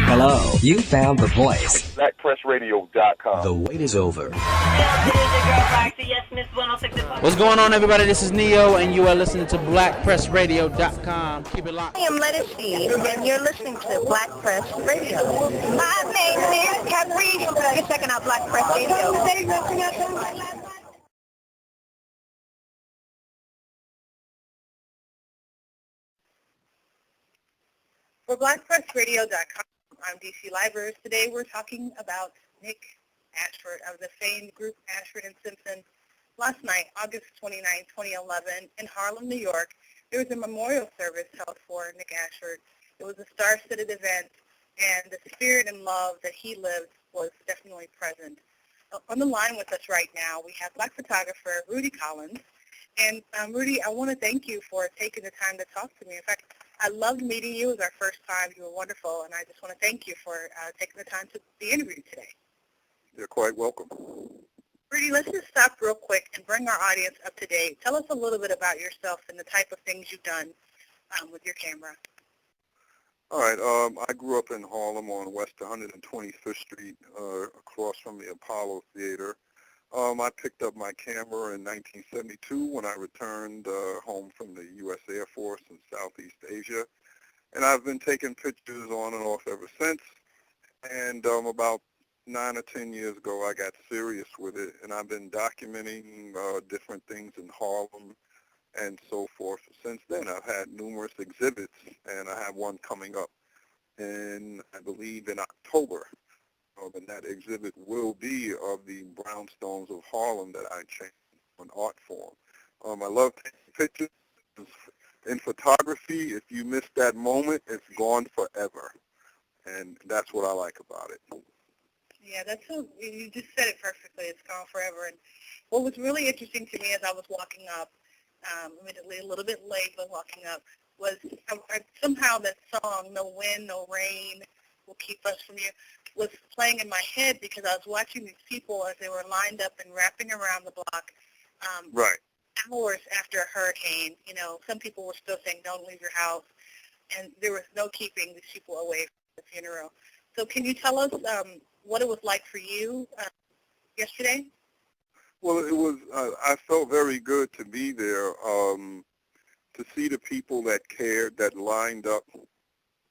Hello, you found the voice. blackpressradio.com. The wait is over. What's going on, everybody? This is Neo, and you are listening to blackpressradio.com. Keep it locked. I am Lettuce, and you're listening to Black Press Radio. My name is Capri. You're checking out Black Press Radio. For blackpressradio.com, I'm DC Livers. Today we're talking about Nick Ashford of the famed group Ashford and Simpson. Last night, August 29, 2011, in Harlem, New York, there was a memorial service held for Nick Ashford. It was a star-studded event, and the spirit and love that he lived was definitely present. On the line with us right now, we have Black photographer Rudy Collins. And Rudy, I want to thank you for taking the time to talk to me. In fact, I loved meeting you. It was our first time. You were wonderful, and I just want to thank you for taking the time to be interviewed today. You're quite welcome. Rudy, let's just stop real quick and bring our audience up to date. Tell us a little bit about yourself and the type of things you've done with your camera. All right. I grew up in Harlem on West 125th Street, across from the Apollo Theater. I picked up my camera in 1972 when I returned home from the U.S. Air Force in Southeast Asia. And I've been taking pictures on and off ever since. And about 9 or 10 years ago, I got serious with it. And I've been documenting different things in Harlem and so forth. Since then, I've had numerous exhibits, and I have one coming up in, I believe, in October. And that exhibit will be of the brownstones of Harlem that I changed in art form. I love taking pictures. In photography, if you miss that moment, it's gone forever. And that's what I like about it. Yeah, you just said it perfectly. It's gone forever. And what was really interesting to me as I was walking up, admittedly a little bit late, but walking up, was somehow that song, No Wind, No Rain Will Keep Us From You, was playing in my head because I was watching these people as they were lined up and wrapping around the block. Right. Hours after a hurricane, some people were still saying, don't leave your house. And there was no keeping these people away from the funeral. So can you tell us what it was like for you yesterday? Well, it was. I felt very good to be there, to see the people that cared, that lined up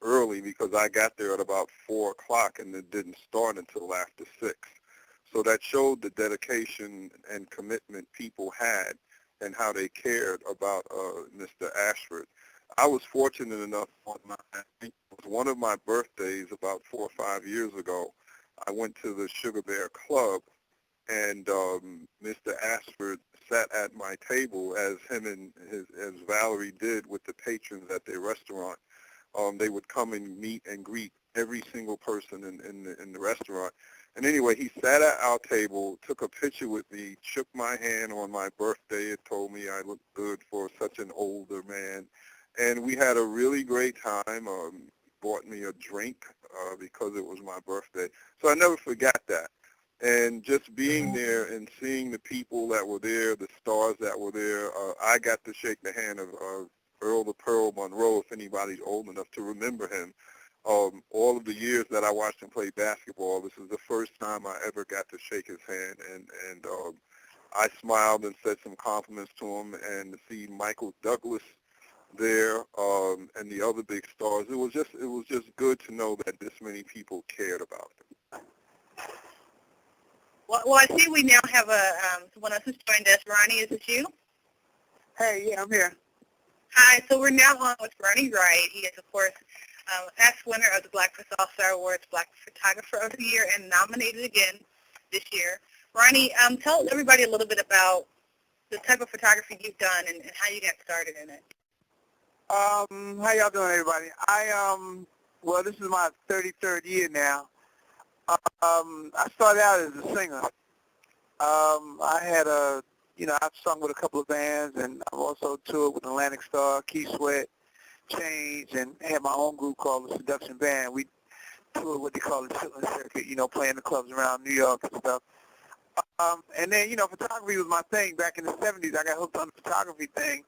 early, because I got there at about 4 o'clock and it didn't start until after 6. So that showed the dedication and commitment people had and how they cared about Mr. Ashford. I was fortunate enough on one of my birthdays about 4 or 5 years ago. I went to the Sugar Bear Club, and Mr. Ashford sat at my table as Valerie did with the patrons at their restaurant. They would come and meet and greet every single person in the restaurant. And anyway, he sat at our table, took a picture with me, shook my hand on my birthday, and told me I looked good for such an older man. And we had a really great time. Bought me a drink because it was my birthday. So I never forgot that. And just being there and seeing the people that were there, the stars that were there, I got to shake the hand of Earl the Pearl Monroe, if anybody's old enough to remember him. All of the years that I watched him play basketball, this is the first time I ever got to shake his hand, and I smiled and said some compliments to him. And to see Michael Douglas there and the other big stars, it was just good to know that this many people cared about him. Well, I see we now have someone else who's joined us. Ronnie, is it you? Hey, yeah, I'm here. Hi, so we're now on with Ronnie Wright. He is, of course, past winner of the Black Press All-Star Awards, Black Photographer of the Year, and nominated again this year. Ronnie, tell everybody a little bit about the type of photography you've done and how you got started in it. How y'all doing, everybody? Well, this is my 33rd year now. I started out as a singer. I had I've sung with a couple of bands, and I've also toured with Atlantic Star, Key Sweat, Change, and had my own group called the Seduction Band. We toured what they call the Chitlin Circuit, playing the clubs around New York and stuff. And then, photography was my thing. Back in the 70s, I got hooked on the photography thing,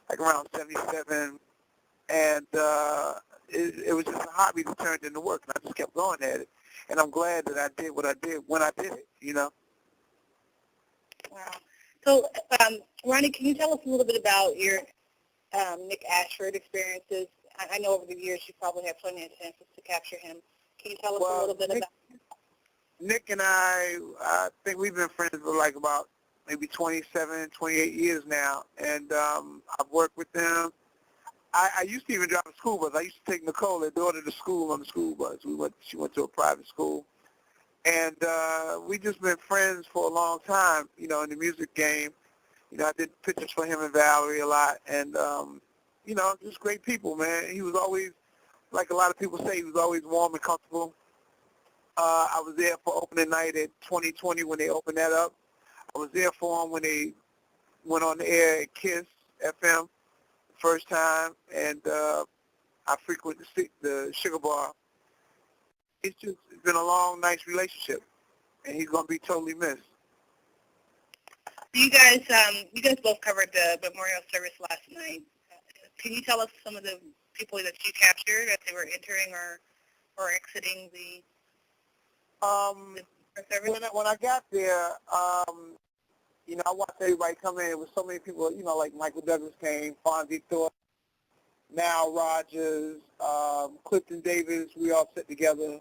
like around 77. And, it was just a hobby that turned into work, and I just kept going at it. And I'm glad that I did what I did when I did it, you know. Wow. So, Ronnie, can you tell us a little bit about your Nick Ashford experiences? I know over the years you probably had plenty of chances to capture him. Can you tell us a little bit about Nick and I think we've been friends for like about maybe 27, 28 years now, and I've worked with them. I used to even drive a school bus. I used to take Nicole, their daughter, to school on the school bus. She went to a private school, and we just been friends for a long time, you know, in the music game. You know, I did pictures for him and Valerie a lot, and, you know, just great people, man. He was always, like a lot of people say, he was always warm and comfortable. I was there for opening night at 2020 when they opened that up. I was there for him when they went on the air at KISS FM the first time, and I frequent the Sugar Bar. It's been a long, nice relationship, and he's going to be totally missed. you guys both covered the memorial service last night. Can you tell us some of the people that you captured as they were entering or exiting the service? When I got there, you know, I watched everybody come in. There was so many people, you know, like Michael Douglas came, Fonzie Thorpe, Nile Rodgers, Clifton Davis. We all sat together.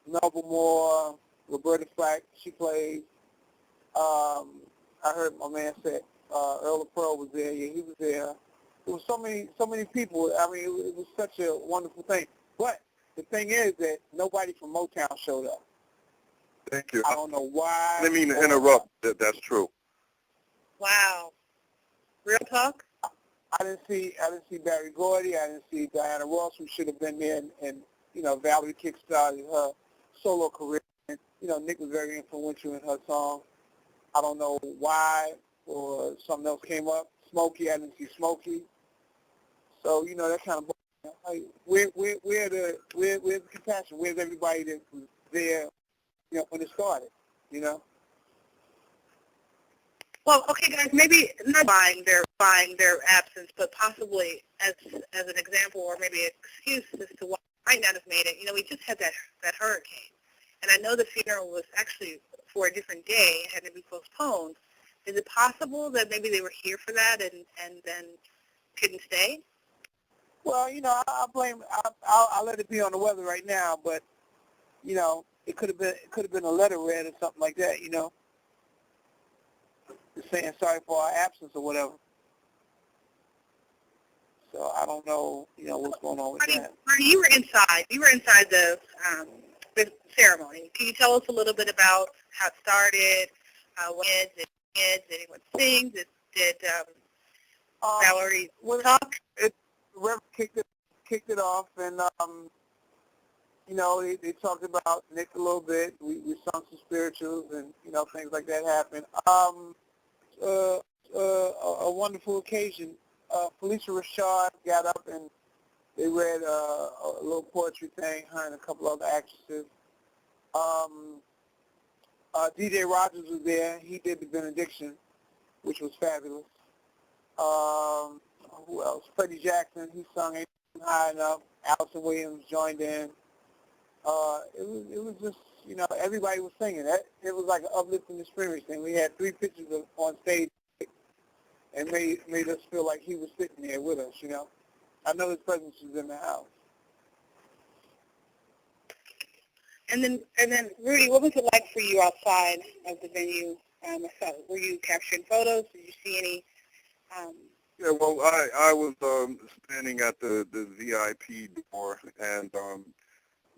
Melba Moore, Roberta Flack, she played. I heard my man say Earl of Pearl was there. Yeah, he was there. There was so many people. I mean, it was such a wonderful thing. But the thing is that nobody from Motown showed up. Thank you. I don't know why. I didn't mean to interrupt. That's true. Wow. Real talk? I didn't see Barry Gordy. I didn't see Diana Ross, who should have been there, and you know, Valerie kickstarted her solo career. And, you know, Nick was very influential in her song. I don't know why, or something else came up. Smokey, I didn't see Smokey. So, you know, that kind of, like, where's the compassion? Where's everybody that was there, you know, when it started, you know? Well, okay, guys, maybe not buying their absence, but possibly as an example or maybe an excuse as to why I might not have made it. You know, we just had that hurricane, and I know the funeral was actually for a different day. It had to be postponed. Is it possible that maybe they were here for that and then couldn't stay? Well, you know, I'll let it be on the weather right now, but you know, it could have been a letter read or something like that, you know, just saying sorry for our absence or whatever. So I don't know, you know, what's going on with that. Marty, you were inside. You were inside the ceremony. Can you tell us a little bit about how it started? Did anyone sing? Did Valerie talk? Reverend kicked it off, and you know, they talked about Nick a little bit. We sung some spirituals, and you know, things like that happened. A wonderful occasion. Felicia Rashad got up and they read a little poetry thing, her and a couple other actresses. DJ Rogers was there. He did the benediction, which was fabulous. Who else? Freddie Jackson, he sung Ain't High Enough. Allison Williams joined in. It was just, you know, everybody was singing. It was like an uplifting experience thing. We had 3 pictures on stage and made us feel like he was sitting there with us, you know. I know his presence was in the house. And then, Rudy, what was it like for you outside of the venue? Were you capturing photos? Did you see any? Yeah, well, I was standing at the VIP door, and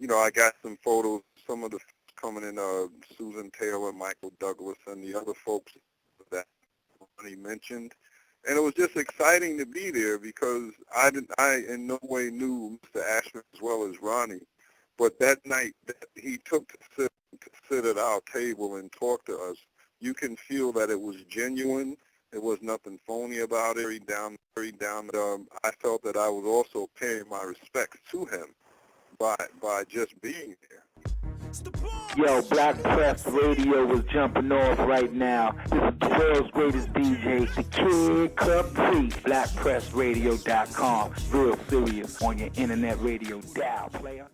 you know, I got some photos. Some of the coming in, Susan Taylor, Michael Douglas, and the other folks that Ronnie mentioned. And it was just exciting to be there because I in no way knew Mr. Ashford as well as Ronnie. But that night that he took to sit at our table and talk to us, you can feel that it was genuine. There was nothing phony about it. Very down. I felt that I was also paying my respects to him by just being there. Yo, Black Press Radio is jumping off right now. This is the world's greatest DJ, the Kid Capri. Blackpressradio.com. Real serious on your internet radio dial, player.